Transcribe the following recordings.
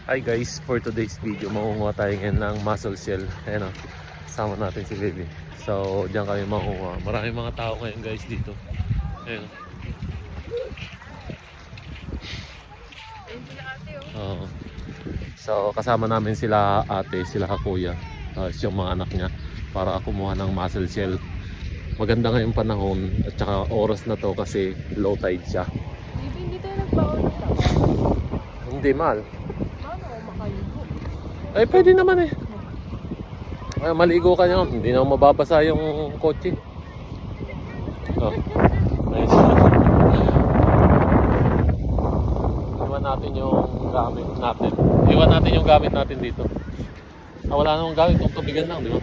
Hi guys, for today's video mangunguha tayo ngayon ng mussel shell. Ayan o, sama natin si Baby. So diyan kami mangunguha. Maraming mga tao ngayon guys dito. Ayan o. So kasama namin sila ate, sila kuya, yung mga anak niya para kumuha ng mussel shell. Maganda ngayong panahon at saka oras na to kasi low tide siya. Hindi tayo nagbaon ito. Hindi mahal. Ay, Pwede naman eh. Ay, maligo ka niya. Hindi na mababasa yung kotse. Oh. Nice. Iwan natin yung gamit natin. Iwan natin yung gamit natin dito. Wala namang gamit. Itong tubigan lang, di ba?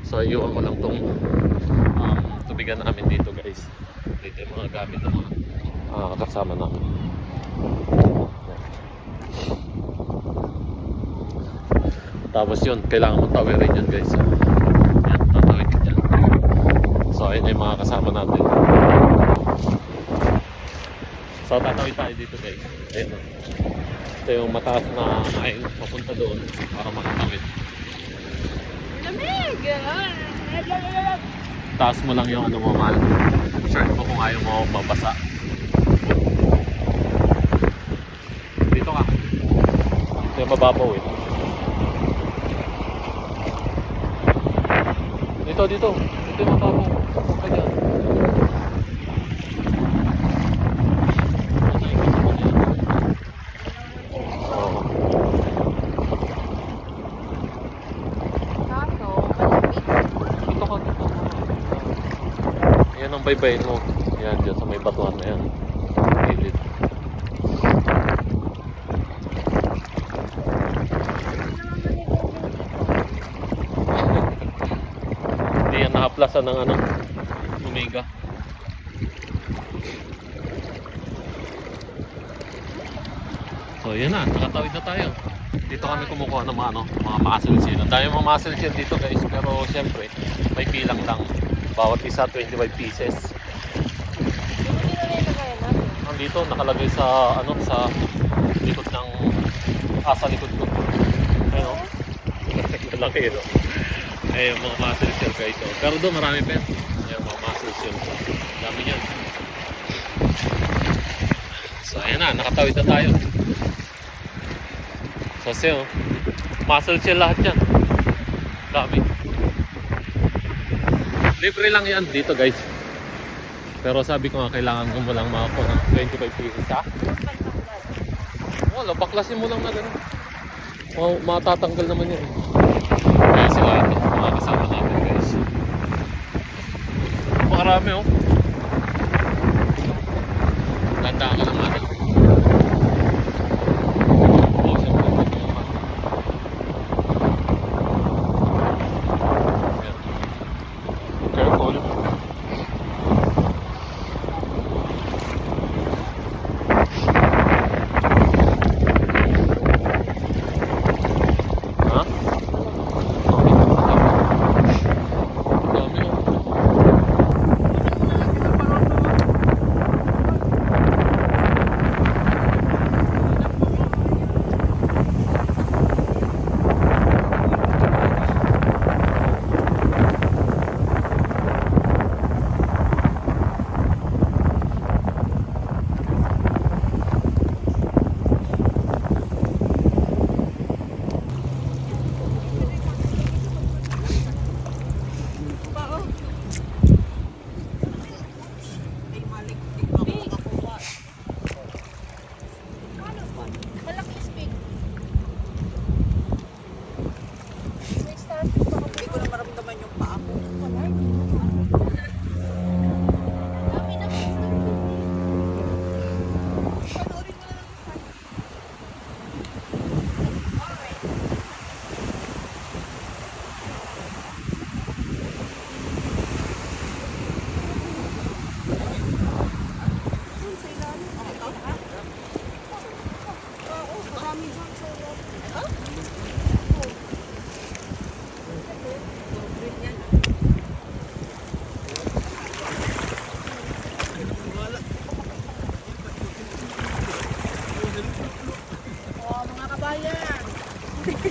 So, iwan ko lang itong tubigan namin dito, guys. Dito yung mga gamit ng mga kasama namin. Tapos yun, kailangan mo tawirin yun guys. Yan, tatawid ka dyan. So ayun yung mga kasama natin. So tatawid tayo dito guys. Ayun. Ito yung mataas na ay papunta doon para makatawid. lamig! Taas mo lang yung ano mo, mahal. Shirt mo kung ayaw mo mabasa. Dito ka. Ito yung mababaw eh. Dito. Ito yung mababaw. Huwag ka dyan. Oo. Dito ka. Yan ang baybayin mo. Yan, dyan sa may batuhan na yan. Gilid. Hindi yan nakaplasan ng ano, Omega. So yan na, nakatawid na tayo. Dito kami kumukuha ng mga mussel shell. Ang dami mga mussel shell dito guys, pero siyempre may bilang lang. Bawat isa 25 pieces. Nandito nakalagay sa sa likod ng sa likod ko. Ayun. Malaki no. Ayun mga mussel shell guys. Pero doon marami pa yan. Ayun mga mussel shell. Dami yan. So ayan na, nakatawid na tayo. So siya mussel shell lahat yan. Dami. Libre lang yan dito guys. Pero sabi ko nga kailangan ko mo lang makakuha ng 25 pieces ha. Wala, baklasin mo lang na gano'n. Matatanggal naman yan. Kaya sila ito, mga kasama namin guys. Makarami oh. Ganda ka lang natin. Careful.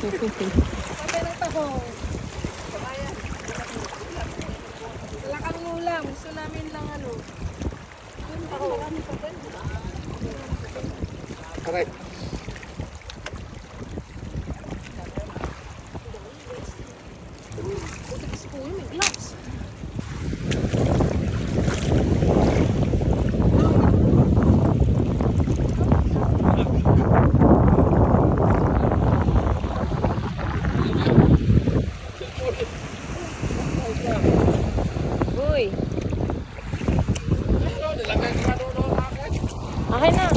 Sabi ng tahong. Kabayan. Lakang ulam. Gusto namin lang ano. Marami pa ba? Aray. Buti kasi kuya may gloves. Uy. Akin na.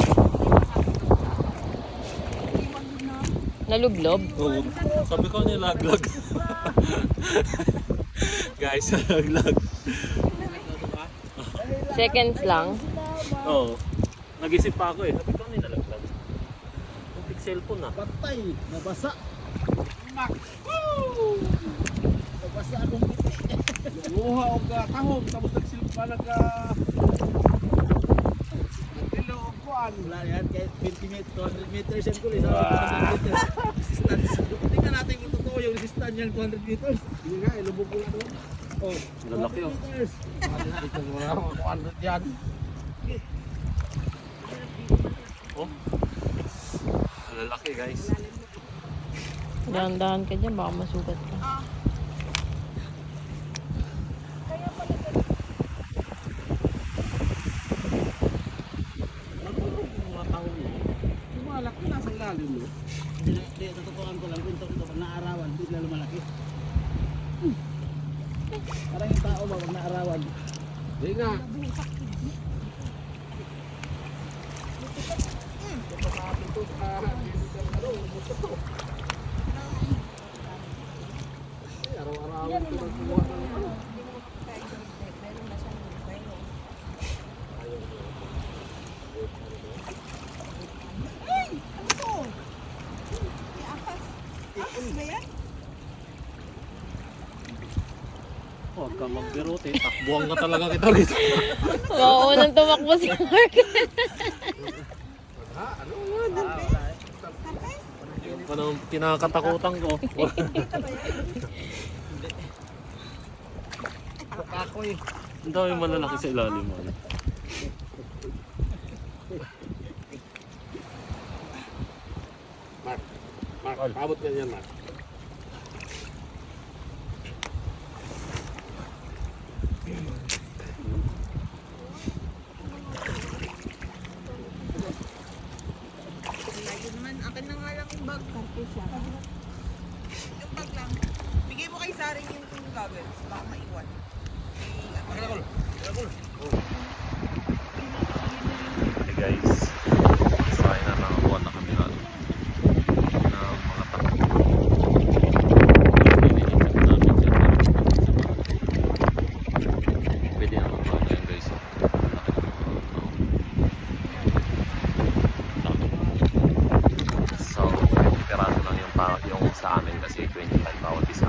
Naluglob. Oo. Sabi ko nilaglag. Guys, nilaglag. Seconds lang. Oo. Nag-isip pa ako eh. Sabi ko nilaglag. Yung cellphone na. Patay. Nabasa. Mak. Woo! Nabasa akong piti. Luha o tahong. Tapos nagsilpa nagkilo o kuan. Wala yan. Kahit 20 meters, 200 meters yan ko. Sa 200 meters. Resistance. Tingnan natin kung totoo yung resistance niyang 200 meters. Hindi nga. Ilubog ko na doon. Oh, Lalaki, oh. 200 meters. Wala akong 200 yan. Oh. Lalaki guys. Dahan-dahan ka dyan, baka masugat ka. Mga taong mo. Yung malaki nasa ilalim mo. Hindi, totooan ko lang. Kung pag naarawan, hindi na lumalaki. Parang yung tao ba, pag naarawan. Hindi nga. Araw-araw ko nagkukuha ng ano. Huwag ka magbirote. Takbuhan ka talaga kita dito. Oo, nang tumakbo si Mark. Yung pa nang kinakatakutan ko. Kakoy. Ang dami malalaki sa ilalim mo. Mark, abot ka niyan, Mark. Lagi naman, akin na nga lang yung bag. Yung bag lang. Bigay mo kay Saring yung goggles. Baka maiwan. Hey guys. Sayang na nakakuha na kami ng mga takbo. Iniisip namin dyan. Pwede naman ba yan guys? So, piraso lang yung sa amin kasi 25 bawat isa.